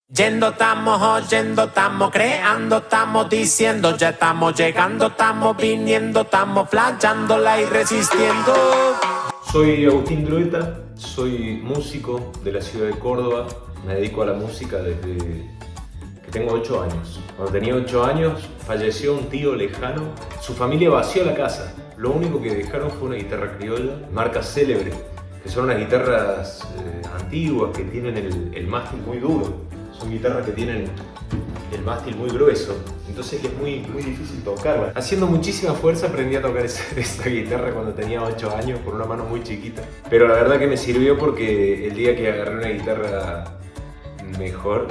Yendo estamos, oyendo estamos, creando estamos, diciendo ya estamos llegando, estamos viniendo, estamos flasheándola y resistiendo. Soy Agustín Drueta, soy músico de la ciudad de Córdoba. Me dedico a la música desde que tengo 8 años. Cuando tenía 8 años falleció un tío lejano. Su familia vació la casa. Lo único que dejaron fue una guitarra criolla, marca Célebre, que son unas guitarras antiguas que tienen el mástil muy duro. Son guitarras que tienen el mástil muy grueso, entonces es muy difícil tocarla. Haciendo muchísima fuerza aprendí a tocar esa guitarra cuando tenía 8 años con una mano muy chiquita. Pero la verdad que me sirvió porque el día que agarré una guitarra mejor,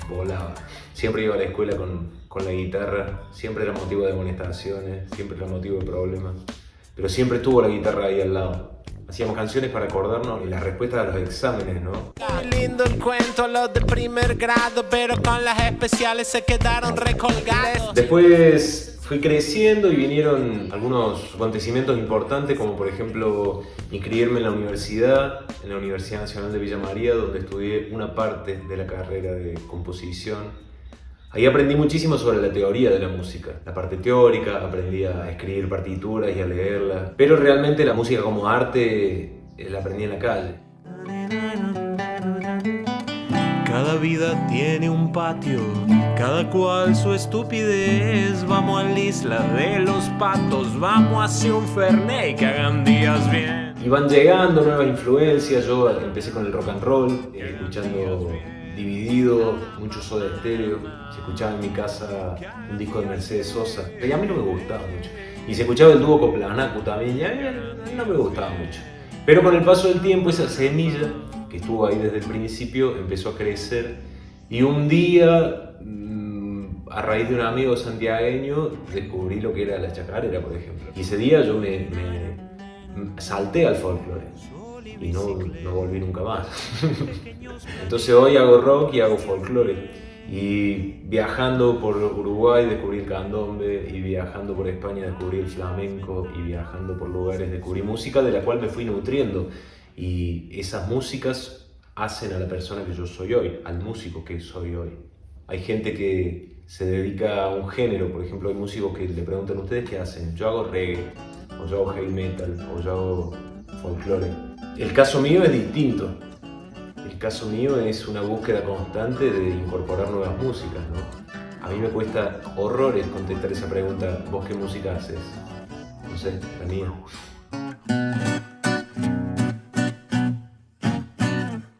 volaba. Siempre iba a la escuela con la guitarra, siempre era motivo de amonestaciones, siempre era motivo de problemas, pero siempre estuvo la guitarra ahí al lado. Hacíamos canciones para acordarnos y las respuestas a los exámenes, ¿no? Qué lindo el cuento los de primer grado, pero con las especiales se quedaron recolgados. Después fui creciendo y vinieron algunos acontecimientos importantes, como por ejemplo inscribirme en la Universidad Nacional de Villa María, donde estudié una parte de la carrera de composición. Ahí aprendí muchísimo sobre la teoría de la música, la parte teórica, aprendí a escribir partituras y a leerlas, pero realmente la música como arte la aprendí en la calle. Cada vida tiene un patio, cada cual su estupidez. Vamos a la isla de los patos, vamos hacia un Fernet que hagan días bien. Y van llegando nuevas influencias. Yo empecé con el rock and roll, escuchando Dividido, mucho Soda Stereo. Se escuchaba en mi casa un disco de Mercedes Sosa, pero a mí no me gustaba mucho. Y se escuchaba el dúo Coplanacu también, y a mí no me gustaba mucho. Pero con el paso del tiempo esa semilla que estuvo ahí desde el principio empezó a crecer. Y un día, a raíz de un amigo santiagueño, descubrí lo que era la chacarera, por ejemplo. Y ese día yo me salté al folclore y no volví nunca más. Entonces hoy hago rock y hago folclore. Y viajando por Uruguay descubrí el candombe, y viajando por España descubrí el flamenco, y viajando por lugares descubrí música de la cual me fui nutriendo. Y esas músicas hacen a la persona que yo soy hoy, al músico que soy hoy. Hay gente que se dedica a un género, por ejemplo hay músicos que le preguntan a ustedes qué hacen. Yo hago reggae, o yo hago heavy metal, o yo hago folclore. El caso mío es distinto. El caso mío es una búsqueda constante de incorporar nuevas músicas, ¿no? A mí me cuesta horrores contestar esa pregunta, ¿vos qué música haces? No sé, la mía.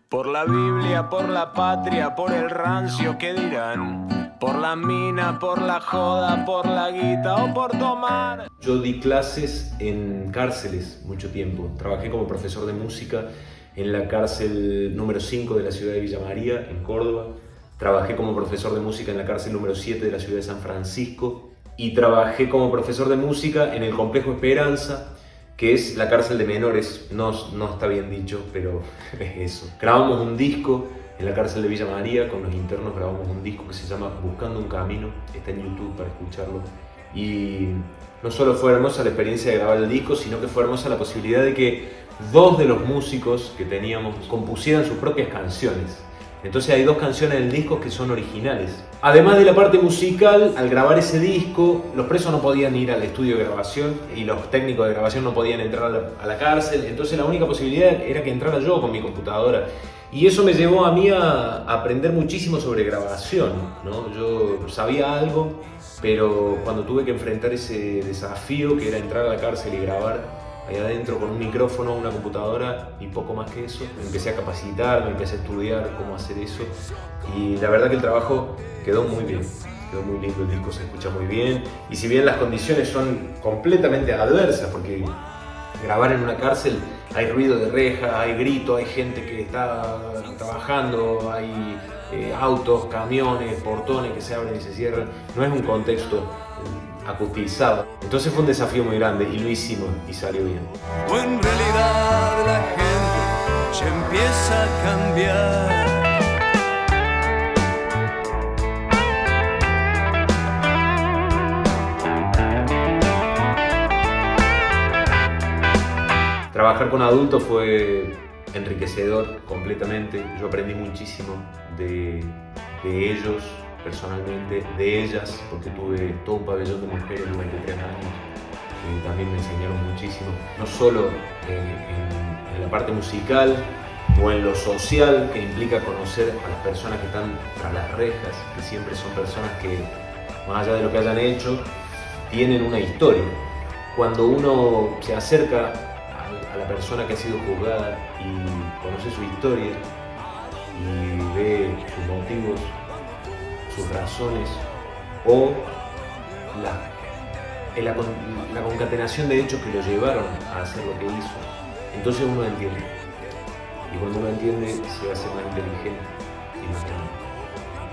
Por la Biblia, por la patria, por el rancio, ¿qué dirán? Por la mina, por la joda, por la guita o por tomar. Yo di clases en cárceles mucho tiempo. Trabajé como profesor de música en la cárcel número 5 de la ciudad de Villa María, en Córdoba. Trabajé como profesor de música en la cárcel número 7 de la ciudad de San Francisco. Y trabajé como profesor de música en el Complejo Esperanza, que es la cárcel de menores. No está bien dicho, pero es eso. Grabamos un disco en la cárcel de Villa María, con los internos grabamos un disco que se llama Buscando un Camino. Está en YouTube para escucharlo. Y no solo fue hermosa la experiencia de grabar el disco, sino que fue hermosa la posibilidad de que 2 de los músicos que teníamos compusieran sus propias canciones. Entonces hay 2 canciones del disco que son originales. Además de la parte musical, al grabar ese disco, los presos no podían ir al estudio de grabación y los técnicos de grabación no podían entrar a la cárcel. Entonces la única posibilidad era que entrara yo con mi computadora. Y eso me llevó a mí a aprender muchísimo sobre grabación, ¿no? Yo sabía algo, pero cuando tuve que enfrentar ese desafío que era entrar a la cárcel y grabar ahí adentro con un micrófono, una computadora y poco más que eso, me empecé a capacitar, me empecé a estudiar cómo hacer eso. Y la verdad que el trabajo quedó muy bien, quedó muy lindo, el disco se escucha muy bien. Y si bien las condiciones son completamente adversas, porque grabar en una cárcel hay ruido de reja, hay grito, hay gente que está trabajando, hay autos, camiones, portones que se abren y se cierran. No es un contexto acustizado. Entonces fue un desafío muy grande y lo hicimos y salió bien. O en realidad la gente ya empieza a cambiar. Trabajar con adultos fue enriquecedor completamente. Yo aprendí muchísimo de de ellos personalmente, de ellas, porque tuve todo un pabellón de mujeres durante 3 años que también me enseñaron muchísimo, no solo en la parte musical o en lo social, que implica conocer a las personas que están tras las rejas, que siempre son personas que, más allá de lo que hayan hecho, tienen una historia. Cuando uno se acerca a la persona que ha sido juzgada y conoce su historia y ve sus motivos, sus razones o la concatenación de hechos que lo llevaron a hacer lo que hizo, entonces uno entiende. Y cuando uno entiende, se hace más inteligente y más grande.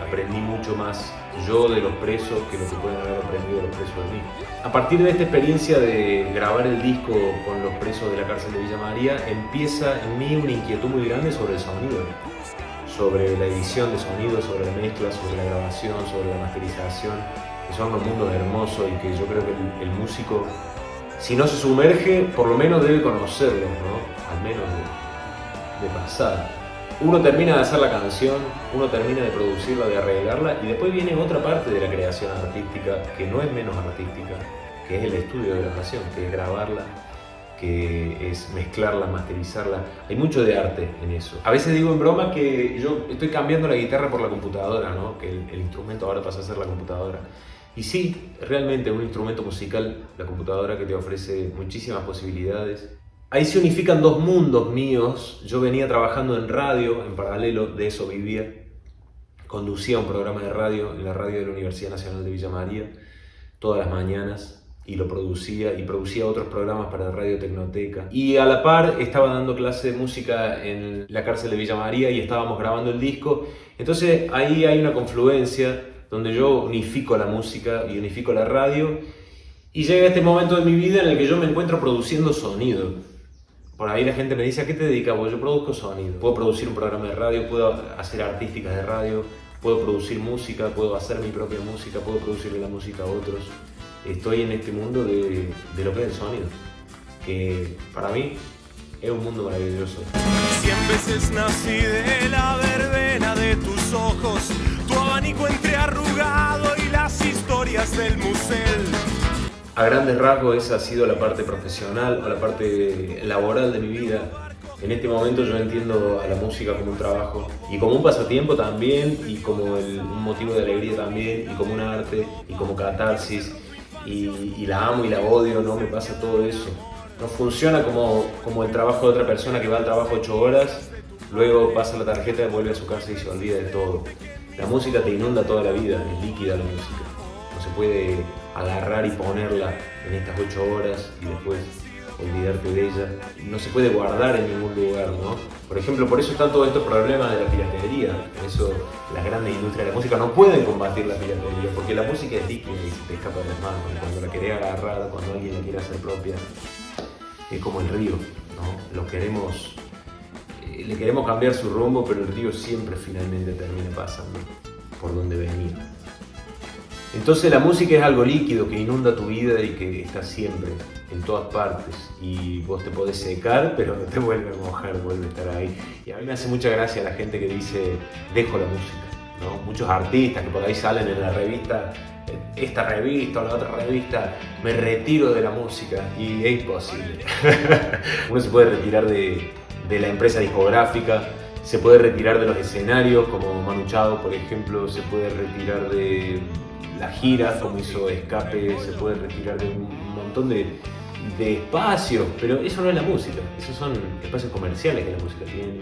Aprendí mucho más yo de los presos que lo que pueden haber aprendido los presos de mí. A partir de esta experiencia de grabar el disco con los presos de la cárcel de Villa María, empieza en mí una inquietud muy grande sobre el sonido, sobre la edición de sonido, sobre la mezcla, sobre la grabación, sobre la masterización, que son unos mundos hermosos y que yo creo que el músico, si no se sumerge, por lo menos debe conocerlos, ¿no? Al menos de pasada. Uno termina de hacer la canción, uno termina de producirla, de arreglarla, y después viene otra parte de la creación artística que no es menos artística, que es el estudio de grabación, que es grabarla, que es mezclarla, masterizarla. Hay mucho de arte en eso. A veces digo en broma que yo estoy cambiando la guitarra por la computadora, ¿no? Que el instrumento ahora pasa a ser la computadora. Y sí, realmente un instrumento musical, la computadora, que te ofrece muchísimas posibilidades. Ahí se unifican dos mundos míos. Yo venía trabajando en radio, en paralelo, de eso vivía. Conducía un programa de radio en la radio de la Universidad Nacional de Villa María todas las mañanas, y lo producía, y producía otros programas para Radio Tecnoteca. Y a la par estaba dando clase de música en la cárcel de Villa María y estábamos grabando el disco. Entonces ahí hay una confluencia donde yo unifico la música y unifico la radio, y llega este momento de mi vida en el que yo me encuentro produciendo sonido. Por ahí la gente me dice: ¿a qué te dedicas? Pues yo produzco sonido. Puedo producir un programa de radio, puedo hacer artísticas de radio, puedo producir música, puedo hacer mi propia música, puedo producirle la música a otros. Estoy en este mundo de lo que es el sonido, que para mí es un mundo maravilloso. 100 veces nací de la verbena de tus ojos, tu abanico entrearrugado y las historias del musel. A grandes rasgos esa ha sido la parte profesional o la parte laboral de mi vida. En este momento yo entiendo a la música como un trabajo y como un pasatiempo también, y como un motivo de alegría también, y como un arte y como catarsis, y la amo y la odio, ¿no? Me pasa todo eso. No funciona como el trabajo de otra persona que va al trabajo 8 horas, luego pasa la tarjeta, vuelve a su casa y se olvida de todo. La música te inunda toda la vida, es líquida la música. No se puede agarrar y ponerla en estas 8 horas y después olvidarte de ella. No se puede guardar en ningún lugar, ¿no? Por ejemplo, por eso están todos estos problemas de la piratería. Por eso las grandes industrias de la música no pueden combatir la piratería, porque la música es líquida y se te escapa de las manos. Y cuando la querés agarrar, cuando alguien la quiere hacer propia, es como el río, ¿no? Le queremos cambiar su rumbo, pero el río siempre finalmente termina pasando por donde venía. Entonces la música es algo líquido que inunda tu vida y que está siempre, en todas partes. Y vos te podés secar, pero no te vuelve a mojar, vuelve a estar ahí. Y a mí me hace mucha gracia la gente que dice: dejo la música, ¿no? Muchos artistas que por ahí salen en la revista, esta revista o la otra revista, me retiro de la música, y es imposible. Uno se puede retirar de la empresa discográfica, se puede retirar de los escenarios, como Manu Chao, por ejemplo, se puede retirar de la gira, como hizo Escape, se puede retirar de un montón de espacios, pero eso no es la música, esos son espacios comerciales que la música tiene.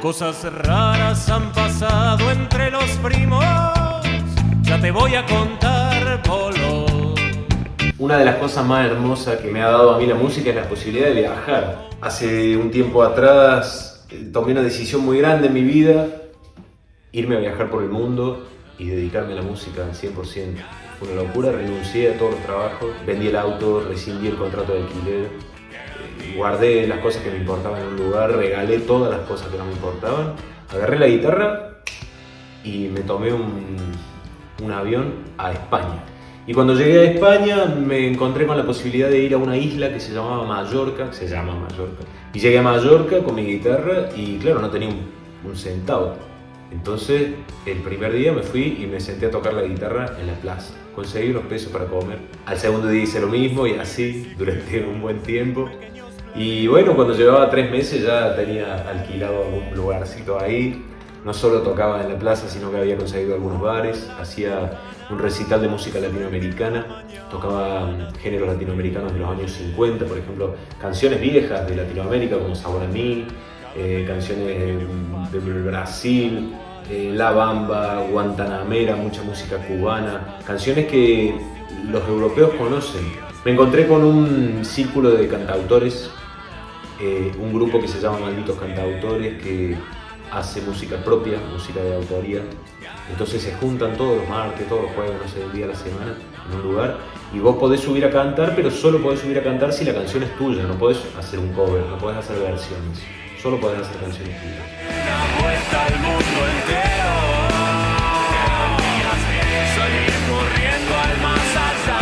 Cosas raras han pasado entre los primos, ya te voy a contar, Polo. Una de las cosas más hermosas que me ha dado a mí la música es la posibilidad de viajar. Hace un tiempo atrás tomé una decisión muy grande en mi vida: irme a viajar por el mundo y dedicarme a la música al 100%. Fue una locura, renuncié a todos los trabajos, vendí el auto, rescindí el contrato de alquiler, guardé las cosas que me importaban en un lugar, regalé todas las cosas que no me importaban, agarré la guitarra y me tomé un avión a España. Y cuando llegué a España me encontré con la posibilidad de ir a una isla que se llama Mallorca. Y llegué a Mallorca con mi guitarra y claro, no tenía un centavo. Entonces, el primer día me fui y me senté a tocar la guitarra en la plaza. Conseguí los pesos para comer. Al segundo día hice lo mismo y así durante un buen tiempo. Y bueno, cuando llevaba 3 meses ya tenía alquilado algún lugarcito ahí. No solo tocaba en la plaza, sino que había conseguido algunos bares. Hacía un recital de música latinoamericana. Tocaba géneros latinoamericanos de los años 50, por ejemplo, canciones viejas de Latinoamérica como Sabor a mí, canciones de Brasil, La Bamba, Guantanamera, mucha música cubana, canciones que los europeos conocen. Me encontré con un círculo de cantautores, un grupo que se llama Malditos Cantautores, que hace música propia, música de autoría. Entonces se juntan todos los martes, todos los jueves, no sé, un día a la semana en un lugar, y vos podés subir a cantar, pero solo podés subir a cantar si la canción es tuya, no podés hacer un cover, no podés hacer versiones, solo podés hacer canciones tuyas. Una vuelta al mundo entero, salir corriendo al más allá.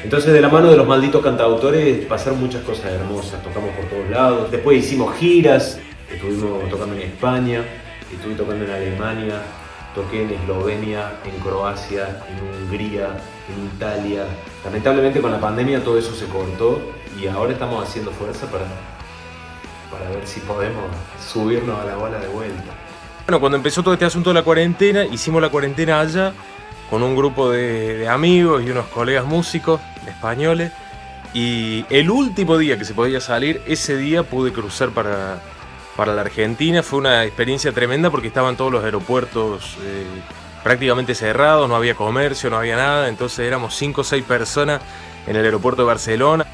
Entonces, de la mano de los Malditos Cantautores pasaron muchas cosas hermosas, tocamos por todos lados, después hicimos giras, estuvimos tocando en España, estuve tocando en Alemania, toqué en Eslovenia, en Croacia, en Hungría, en Italia. Lamentablemente con la pandemia todo eso se cortó y ahora estamos haciendo fuerza para ver si podemos subirnos a la bola de vuelta. Bueno, cuando empezó todo este asunto de la cuarentena, hicimos la cuarentena allá con un grupo de amigos y unos colegas músicos españoles, y el último día que se podía salir, ese día pude cruzar para la Argentina. Fue una experiencia tremenda porque estaban todos los aeropuertos prácticamente cerrados, no había comercio, no había nada, entonces éramos 5 o 6 personas en el aeropuerto de Barcelona.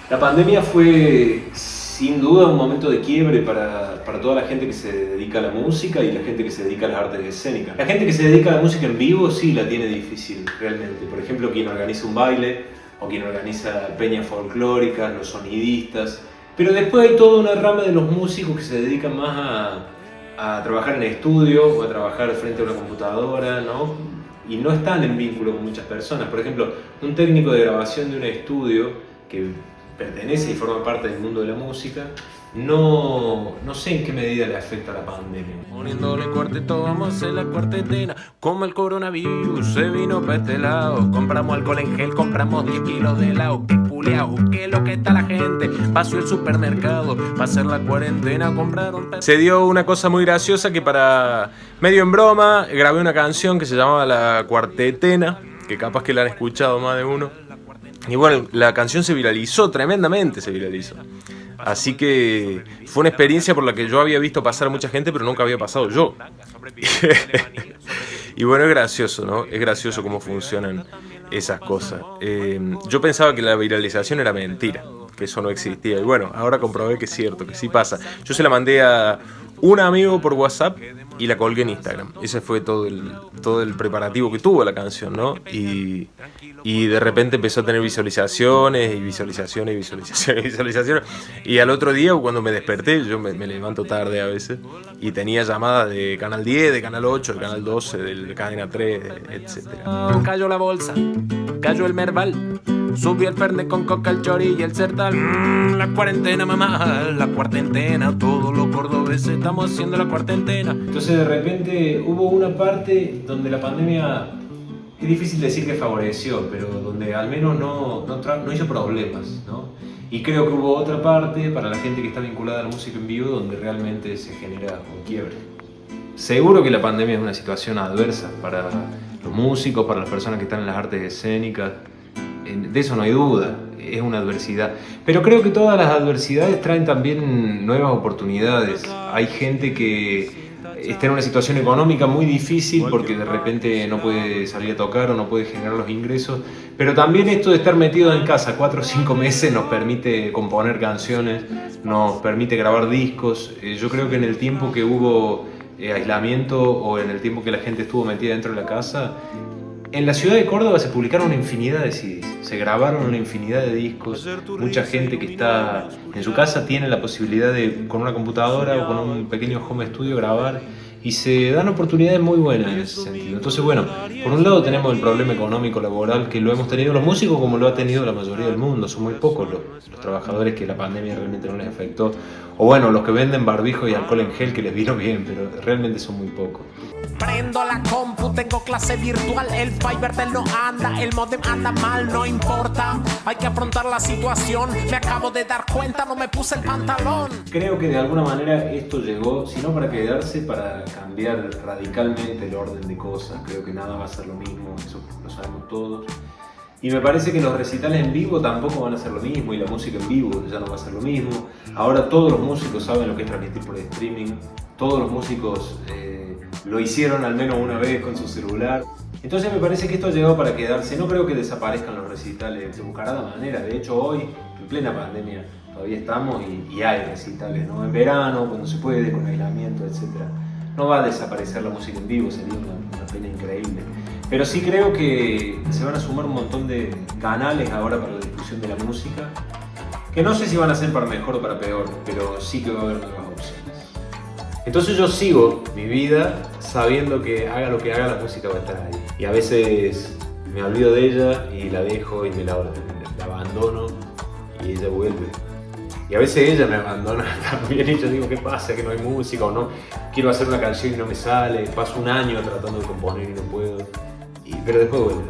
La pandemia fue sin duda un momento de quiebre para toda la gente que se dedica a la música y la gente que se dedica a las artes escénicas. La gente que se dedica a la música en vivo sí la tiene difícil realmente. Por ejemplo, quien organiza un baile o quien organiza peñas folclóricas, los sonidistas. Pero después hay toda una rama de los músicos que se dedican más a trabajar en estudio o a trabajar frente a una computadora, ¿no? Y no están en vínculo con muchas personas. Por ejemplo, un técnico de grabación de un estudio que pertenece y forma parte del mundo de la música, no sé en qué medida le afecta la pandemia. Poniéndole cuarteto, vamos a hacer la cuartetena. Como el coronavirus se vino para este lado, compramos alcohol en gel, compramos 10 kilos de helado. Qué culeado, qué lo que está la gente. Pasó el supermercado para hacer la cuarentena, compraron. Se dio una cosa muy graciosa que, para medio en broma, grabé una canción que se llamaba La Cuartetena, que capaz que la han escuchado más de uno. Y bueno, la canción se viralizó, tremendamente se viralizó. Así que fue una experiencia por la que yo había visto pasar a mucha gente, pero nunca había pasado yo. Y bueno, es gracioso, ¿no? Es gracioso cómo funcionan esas cosas. Yo pensaba que la viralización era mentira, que eso no existía. Y bueno, ahora comprobé que es cierto, que sí pasa. Yo se la mandé a un amigo por WhatsApp y la colgué en Instagram. Ese fue todo el preparativo que tuvo la canción, ¿no? Y de repente empezó a tener visualizaciones. Y al otro día, cuando me desperté, yo me levanto tarde a veces, y tenía llamadas de Canal 10, de Canal 8, de Canal 12, de Cadena 3, etc. Cayó la bolsa, cayó el Merval, subió el Fernet con coca, el chori y el Sertal. La cuarentena, mamá, la cuarentena, todos los cordobeses estamos haciendo la cuarentena. Entonces de repente hubo una parte donde la pandemia, es difícil decir que favoreció, pero donde al menos no hizo problemas, ¿no? Y creo que hubo otra parte para la gente que está vinculada a la música en vivo donde realmente se genera un quiebre. Seguro que la pandemia es una situación adversa para los músicos, para las personas que están en las artes escénicas. De eso no hay duda, es una adversidad. Pero creo que todas las adversidades traen también nuevas oportunidades. Hay gente que está en una situación económica muy difícil porque de repente no puede salir a tocar o no puede generar los ingresos. Pero también esto de estar metido en casa 4 o 5 meses nos permite componer canciones, nos permite grabar discos. Yo creo que en el tiempo que hubo aislamiento o en el tiempo que la gente estuvo metida dentro de la casa, en la ciudad de Córdoba se publicaron una infinidad de CDs, se grabaron una infinidad de discos. Mucha gente que está en su casa tiene la posibilidad de, con una computadora o con un pequeño home studio, grabar. y se dan oportunidades muy buenas en ese sentido. Entonces, bueno, por un lado tenemos el problema económico laboral que lo hemos tenido los músicos como lo ha tenido la mayoría del mundo. Son muy pocos los trabajadores que la pandemia realmente no les afectó. O bueno, los que venden barbijo y alcohol en gel que les vino bien, pero realmente son muy pocos. Prendo la compu, tengo clase virtual, el Fivertel no anda, el modem anda mal, no importa, hay que afrontar la situación, me acabo de dar cuenta, no me puse el pantalón. Creo que de alguna manera esto llegó, si no para quedarse, para cambiar radicalmente el orden de cosas. Creo que nada va a ser lo mismo, eso lo sabemos todos. Y me parece que los recitales en vivo tampoco van a ser lo mismo y la música en vivo ya no va a ser lo mismo. Ahora todos los músicos saben lo que es transmitir por streaming, todos los músicos lo hicieron al menos una vez con su celular. Entonces me parece que esto ha llegado para quedarse. No creo que desaparezcan los recitales, se buscará la manera. De hecho hoy, en plena pandemia, todavía estamos y hay recitales, ¿no? En verano, cuando se puede, con aislamiento, etc. No va a desaparecer la música en vivo, sería una pena increíble. Pero sí creo que se van a sumar un montón de canales ahora para la difusión de la música, que no sé si van a ser para mejor o para peor, pero sí que va a haber nuevas opciones. Entonces yo sigo mi vida sabiendo que haga lo que haga, la música va a estar ahí. Y a veces me olvido de ella y la dejo y la abandono y ella vuelve. Y a veces ella me abandona también y yo digo, ¿qué pasa? Que no hay música o no. Quiero hacer una canción y no me sale. Paso un año tratando de componer y no puedo. Pero después vuelve.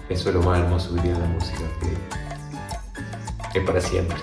Eso es lo más hermoso que tiene la música, que es para siempre.